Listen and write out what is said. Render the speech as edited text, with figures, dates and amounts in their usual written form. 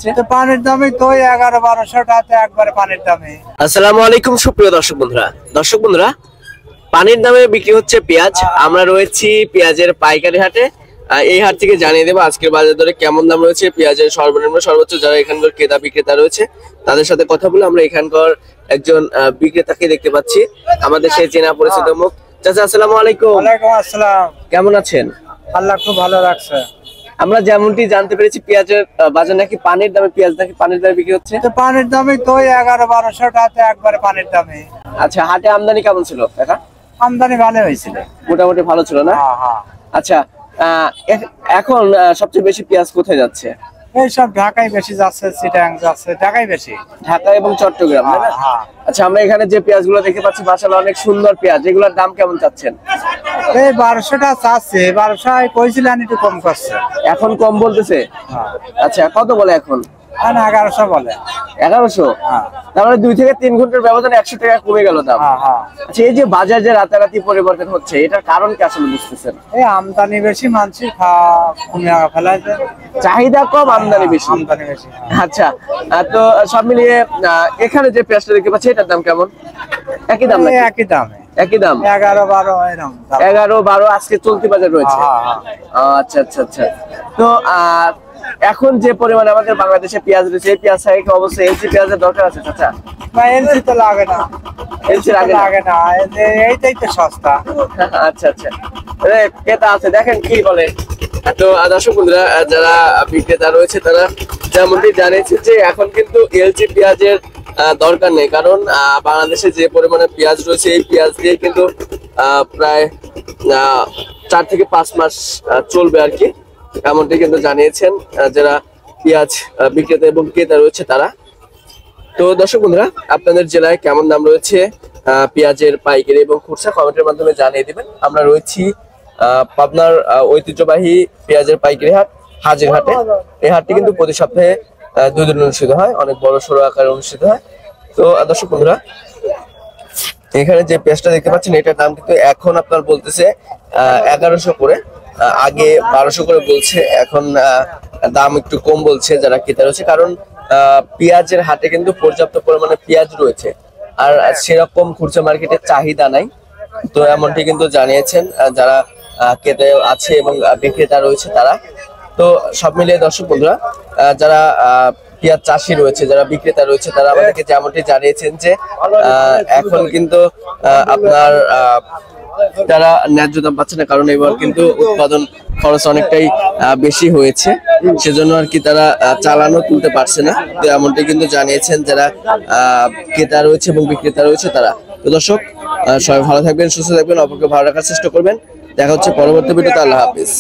হচ্ছে? পানির দামে তো 1100-1200 টাকা একবারে পানির দামে। আসসালামু আলাইকুম সুপ্রিয় দর্শক বন্ধুরা, পানির দামে বিক্রি হচ্ছে পেঁয়াজ। আমরা রয়েছি পেঁয়াজের পাইকারি হাটে। এই হাট থেকে জানিয়ে দেবো আজকের বাজার দরে কেমন দাম রয়েছে, পেঁয়াজের সর্বনিম্ন সর্বোচ্চ যারা এখানকার ক্রেতা বিক্রেতা রয়েছে তাদের সাথে কথা বলে আমরা এখানকার একজন বিক্রেতাকে দেখতে পাচ্ছি, আমাদের সেই চেনা পরিচিত মুখ। চাচা আসসালামু আলাইকুম। ওয়ালাইকুম আসসালাম। কেমন আছেন? আল্লাহ খুব ভালো রাখছে। আমরা যেমনটি জানতে পেরেছি পেঁয়াজের বাজার নাকি পানির দামে, পেঁয়াজ নাকি পানির দামে বিক্রি হচ্ছে। পানির দামে তো 1100-1200 টাকা একবারে পানির দামে। আচ্ছা, হাটে আমদানি কেমন ছিল কাকা? আমদানি ভালো হয়েছিল, মোটামুটি ভালো ছিল না? হ্যাঁ। আচ্ছা, এখন সবচেয়ে বেশি পেঁয়াজ কোথায় যাচ্ছে? এইসব ঢাকায় বেশি যাচ্ছে, চিটাগাং যাচ্ছে, ঢাকায় বেশি, ঢাকা এবং চট্টগ্রাম। হ্যাঁ। আচ্ছা, আমরা এখানে যে পেঁয়াজগুলো দেখতে পাচ্ছি মাশাআল্লাহ অনেক সুন্দর পেঁয়াজ, এগুলোর দাম কেমন চাচ্ছেন? এই 1200 টাকা চাচ্ছে, 1200 কইছিলেন একটু কম করছে, এখন কম বলতেছে। আচ্ছা, কত বলে এখন? 1100 বলে। 1100? তার মানে 2 থেকে 3 ঘন্টার ব্যবধানে 100 টাকা কমে গেল দাম। আচ্ছা, এই যে বাজার যে রাতারাতি পরিবর্তন হচ্ছে, এটার কারণ কি আসলে বুঝতেছেন? এই আমদানি বেশি, মানুষ কমে ফেলাইছে, চাহিদা কম, আমদানি বেশি। আচ্ছা, তো সব মিলিয়ে এখানে যে পেঁয়াজটা দেখতে পাচ্ছি এটার দাম কেমন? একই দাম নাকি? একই দাম 11-12 এরকম। 11-12 আজকে চলতি বাজার রয়েছে। আচ্ছা। তো এখন যে পরিমাণে আমাদের বাংলাদেশে পেঁয়াজ রয়েছে, এই পেঁয়াজ থেকে অবশ্যই এলসি পেঁয়াজের দরকার আছে চাচা? না, এলসি তো লাগে না, এলসি লাগে না, এইটাই তো সস্তা। আচ্ছা, ক্রেতা আছে, দেখেন কি বলে। তো দর্শক বন্ধুরা, যারা বিক্রেতা রয়েছে তারা যেমনটি জানিয়েছে যে এখন কিন্তু এলসি পেঁয়াজের দরকার নেই, কারণ বাংলাদেশে যে পরিমাণে পেঁয়াজ রয়েছে এই পেঁয়াজ দিয়ে কিন্তু প্রায় 4 থেকে 5 মাস চলবে আর কি, এমনটি কিন্তু জানিয়েছেন যারা পেঁয়াজ বিক্রেতা এবং ক্রেতা রয়েছে তারা। তো দর্শক বন্ধুরা, আপনাদের জেলায় কেমন দাম রয়েছে পেঁয়াজের পাইকারি এবং খুচরা কমেন্টের মাধ্যমে জানিয়ে দিবেন। আমরা রয়েছি পাবনার ঐতিহ্যবাহী পেঁয়াজের পাইকারি হাট হাজিরহাটে। এই হাটটি কিন্তু প্রতি সপ্তাহে 2 দিন অনুষ্ঠিত হয়, অনেক বড় সড়ো আকারে অনুষ্ঠিত হয়। তো দর্শক বন্ধুরা, এখানে যে পেঁয়াজটা দেখতে পাচ্ছেন এটার দাম কিন্তু এখন আপনার বলতেছে 1100 করে, আগে 1200 করে বলছে, এখন দাম একটু কম বলছে যারা ক্রেতা রয়েছে, কারণ পেঁয়াজের হাটে কিন্তু পর্যাপ্ত পরিমাণে পেঁয়াজ রয়েছে আর সেরকম খুচরা মার্কেটের চাহিদা নাই। তো এমনটি কিন্তু জানিয়েছেন যারা ক্রেতা আছে এবং বিক্রেতা রয়েছে তারা। তো সব মিলিয়ে দর্শক বন্ধুরা, যারা পেঁয়াজ চাষি রয়েছে, যারা বিক্রেতা রয়েছে তারা আমাদেরকে যেমনটি জানিয়েছেন যে এখন কিন্তু আপনার তারা ন্যায্য দাম পাচ্ছে না, কারণ এবার কিন্তু উৎপাদন খরচ অনেকটাই বেশি হয়েছে, সেজন্য আর কি তারা চালানো তুলতে পারছে না। তো এমনটি কিন্তু জানিয়েছেন যারা ক্রেতা রয়েছে এবং বিক্রেতা রয়েছে তারা। তো দর্শক, সবাই ভালো থাকবেন, সুস্থ থাকবেন, অপরকে ভালো রাখার চেষ্টা করবেন। দেখা হচ্ছে পরবর্তী ভিডিওতে। আল্লাহ হাফেজ।